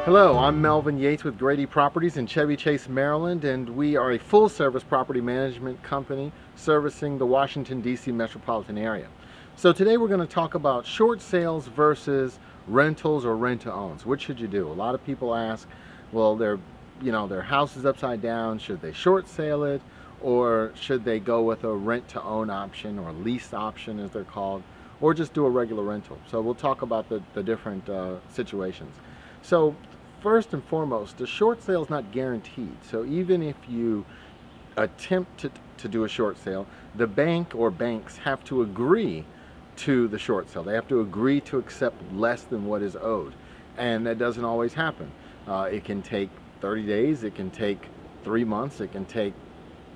Hello, I'm Melvin Yates with Grady Properties in Chevy Chase, Maryland, and we are a full-service property management company servicing the Washington, D.C. metropolitan area. So today we're going to talk about short sales versus rentals or rent-to-owns. Which should you do? A lot of people ask, well, their house is upside down. Should they short sale it, or should they go with a rent-to-own option or lease option, as they're called, or just do a regular rental? So we'll talk about the different situations. So first and foremost, the short sale is not guaranteed. So even if you attempt to do a short sale, the bank or banks have to agree to the short sale. They have to agree to accept less than what is owed. And that doesn't always happen. It can take 30 days, it can take 3 months, it can take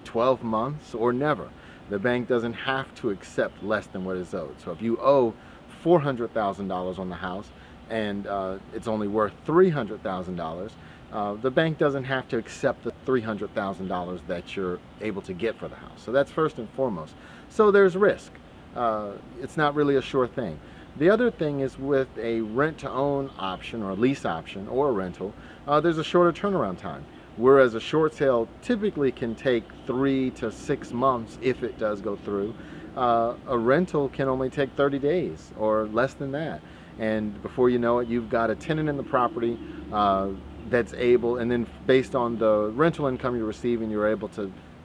12 months, or never. The bank doesn't have to accept less than what is owed. So if you owe $400,000 on the house, and it's only worth $300,000, the bank doesn't have to accept the $300,000 that you're able to get for the house. So that's first and foremost. So there's risk. It's not really a sure thing. The other thing is, with a rent-to-own option or a lease option or a rental, there's a shorter turnaround time. Whereas a short sale typically can take 3 to 6 months if it does go through, a rental can only take 30 days or less than that. And before you know it, you've got a tenant in the property that's able, and then based on the rental income you're receiving, you're able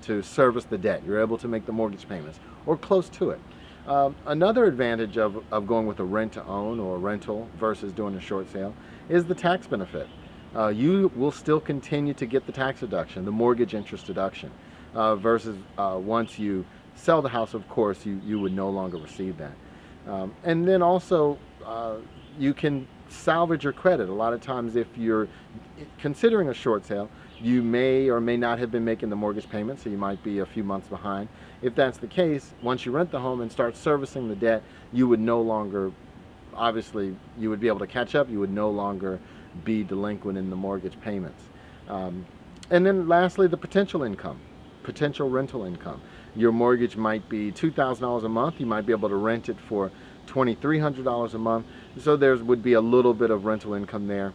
to service the debt. You're able to make the mortgage payments, or close to it. Another advantage of going with a rent-to-own or a rental versus doing a short sale is the tax benefit. You will still continue to get the tax deduction, the mortgage interest deduction, versus once you sell the house, of course, you would no longer receive that. And then also, you can salvage your credit. A lot of times, if you're considering a short sale, you may or may not have been making the mortgage payment, so you might be a few months behind. If that's the case, once you rent the home and start servicing the debt, you would no longer, obviously, you would be able to catch up. You would no longer be delinquent in the mortgage payments. And then lastly, the potential income, potential rental income. Your mortgage might be $2,000 a month. You might be able to rent it for $2,300 a month. So there would be a little bit of rental income there.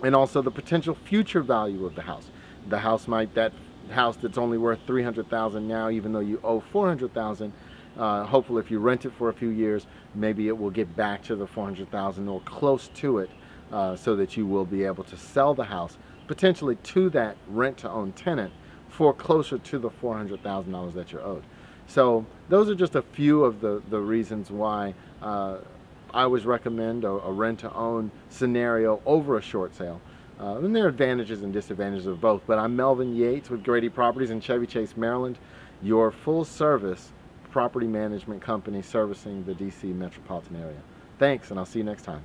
And also the potential future value of the house. The house that house that's only worth $300,000 now, even though you owe $400,000, hopefully if you rent it for a few years, maybe it will get back to the $400,000 or close to it, so that you will be able to sell the house potentially to that rent-to-own tenant for closer to the $400,000 that you're owed. So those are just a few of the reasons why I always recommend a rent-to-own scenario over a short sale. And there are advantages and disadvantages of both. But I'm Melvin Yates with Grady Properties in Chevy Chase, Maryland, your full-service property management company servicing the D.C. metropolitan area. Thanks, and I'll see you next time.